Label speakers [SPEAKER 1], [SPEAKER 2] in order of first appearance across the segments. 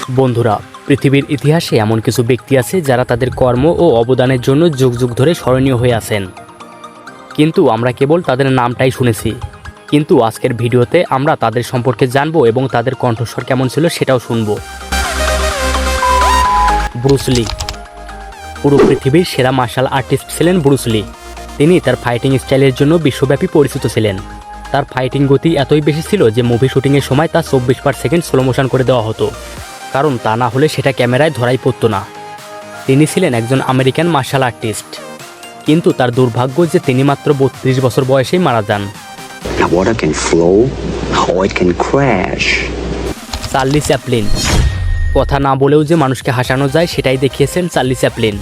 [SPEAKER 1] বন্ধুরা, পৃথিবীর ইতিহাসে এমন কিছু ব্যক্তি আছে যারা তাদের কর্ম ও অবদানের জন্য যুগ যুগ ধরে স্মরণীয় হয়ে আছেন, কিন্তু আমরা কেবল তাদের নামটাই শুনেছি। কিন্তু আজকের ভিডিওতে আমরা তাদের সম্পর্কে জানবো এবং তাদের কণ্ঠস্বর কেমন ছিল সেটাও শুনবো। ব্রুস লি। পুরো পৃথিবীর সেরা মার্শাল আর্টিস্ট ছিলেন ব্রুস লি। তিনি তার ফাইটিং স্টাইলের জন্য বিশ্বব্যাপী পরিচিত ছিলেন। তার ফাইটিং গতি এতই বেশি ছিল যে মুভি শুটিংয়ের সময় তা 24/সেকেন্ড স্লো মোশন করে দেওয়া হতো, কারণ তা না হলে সেটা ক্যামেরায় ধরাই পড়তো না। তিনি ছিলেন একজন আমেরিকান মার্শাল আর্টিস্ট, কিন্তু তার দুর্ভাগ্য যে তিনি মাত্র 32 বছর বয়সেই মারা যান। Charlie Chaplin. কথা না বলেও যে মানুষকে হাসানো যায় সেটাই দেখিয়েছেন চার্লি চ্যাপলিন।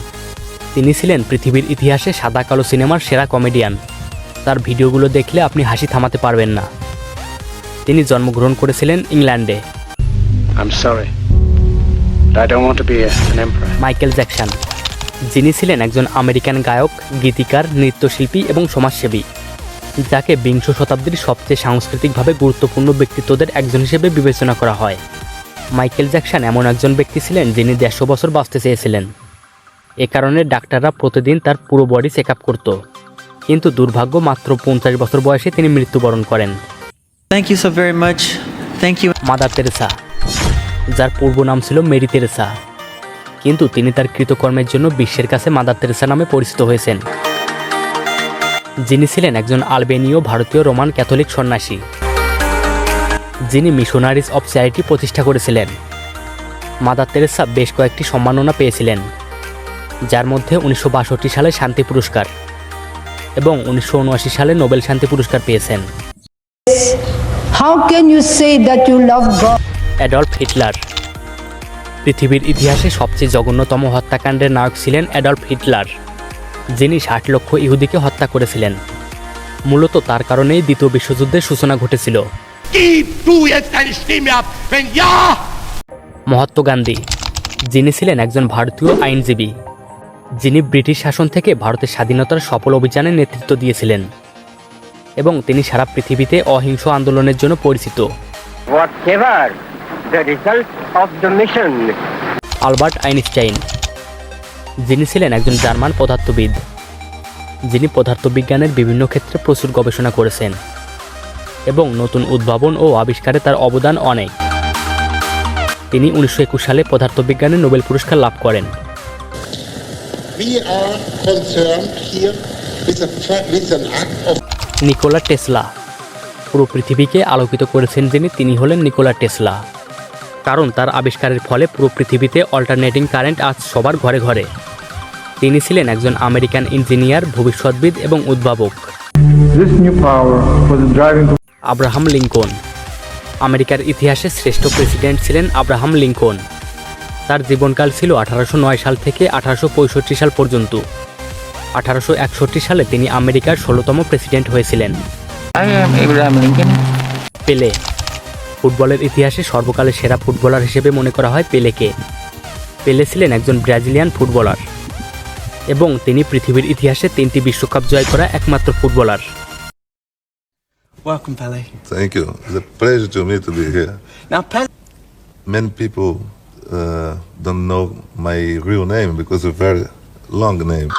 [SPEAKER 1] তিনি ছিলেন পৃথিবীর ইতিহাসে সাদা কালো সিনেমার সেরা কমেডিয়ান। তার ভিডিওগুলো দেখলে আপনি হাসি থামাতে পারবেন না। তিনি জন্মগ্রহণ করেছিলেন ইংল্যান্ডে। মাইকেল জ্যাকসন, যিনি ছিলেন একজন আমেরিকান গায়ক, গীতিকার, নৃত্যশিল্পী এবং সমাজসেবী, যাকে বিংশ শতাব্দীর সবচেয়ে সাংস্কৃতিকভাবে গুরুত্বপূর্ণ ব্যক্তিত্বদের একজন হিসেবে বিবেচনা করা হয়। মাইকেল জ্যাকসন এমন একজন ব্যক্তি ছিলেন যিনি 150 বছর বাঁচতে চেয়েছিলেন। এ কারণে ডাক্তাররা প্রতিদিন তার পুরো বডি চেক আপ করত, কিন্তু দুর্ভাগ্য মাত্র 50 বছর বয়সে তিনি মৃত্যুবরণ করেন। মাদার তেরেসা, যার পূর্ব নাম ছিল মেরি তেরেসা, কিন্তু তিনি তার কৃতকর্মের জন্য বিশ্বের কাছে মাদার তেরেসা নামে পরিচিত হয়েছেন। যিনি ছিলেন একজন আলবেনীয় ভারতীয় রোমান ক্যাথলিক সন্ন্যাসী, যিনি মিশনারিজ অফ চ্যারিটি প্রতিষ্ঠা করেছিলেন। মাদার তেরেসা বেশ কয়েকটি সম্মাননা পেয়েছিলেন, যার মধ্যে 1962 সালে শান্তি পুরস্কার এবং 1979 সালে নোবেল শান্তি পুরস্কার পেয়েছেন।
[SPEAKER 2] How can you say that you love God?
[SPEAKER 1] Adolf Hitler. পৃথিবীর ইতিহাসে সবচেয়ে জঘন্যতম হত্যাকাণ্ডের নায়ক ছিলেন অ্যাডলফ হিটলার, যিনি 60 লক্ষ ইহুদিকে হত্যা করেছিলেন। মূলত তার কারণেই দ্বিতীয় বিশ্বযুদ্ধের সূচনা ঘটেছিল। মহাত্মা গান্ধী, যিনি ছিলেন একজন ভারতীয় আইনজীবী, যিনি ব্রিটিশ শাসন থেকে ভারতের স্বাধীনতার সফল অভিযানে নেতৃত্ব দিয়েছিলেন এবং তিনি সারা পৃথিবীতে অহিংস আন্দোলনের জন্য পরিচিত। আলবার্ট আইনস্টাইন, যিনি ছিলেন একজন জার্মান পদার্থবিদ, যিনি পদার্থবিজ্ঞানের বিভিন্ন ক্ষেত্রে প্রচুর গবেষণা করেছেন এবং নতুন উদ্ভাবন ও আবিষ্কারে তার অবদান অনেক। তিনি 1921 সালে পদার্থবিজ্ঞানে নোবেল পুরস্কার লাভ করেন। Nikola Tesla. পুরো পৃথিবীকে আলোকিত করেছেন যিনি, তিনি হলেন নিকোলা টেসলা, কারণ তার আবিষ্কারের ফলে পুরো পৃথিবীতে অল্টারনেটিং কারেন্ট আজ সবার ঘরে ঘরে। তিনি ছিলেন একজন আমেরিকান ইঞ্জিনিয়ার, ভবিষ্যৎবিদ এবং উদ্ভাবক। Abraham Lincoln. আমেরিকার ইতিহাসে শ্রেষ্ঠ প্রেসিডেন্ট ছিলেন আব্রাহাম লিঙ্কন। তার জীবনকাল ছিল 1809 সাল থেকে 1865 সাল পর্যন্ত। 1861 সালে তিনি আমেরিকার 16তম প্রেসিডেন্ট হয়েছিলেন। পেলে। ফুটবলের ইতিহাসে সর্বকালের সেরা ফুটবলার হিসেবে মনে করা হয় পেলেকে। পেলে ছিলেন একজন ব্রাজিলিয়ান ফুটবলার এবং তিনি পৃথিবীর ইতিহাসে 3টি বিশ্বকাপ জয় করা একমাত্র footballer.
[SPEAKER 3] Welcome, Pele.
[SPEAKER 4] Thank you. It's a pleasure to me to be here.
[SPEAKER 3] Now, Pele.
[SPEAKER 4] Many people don't know my real name because it's a very long name.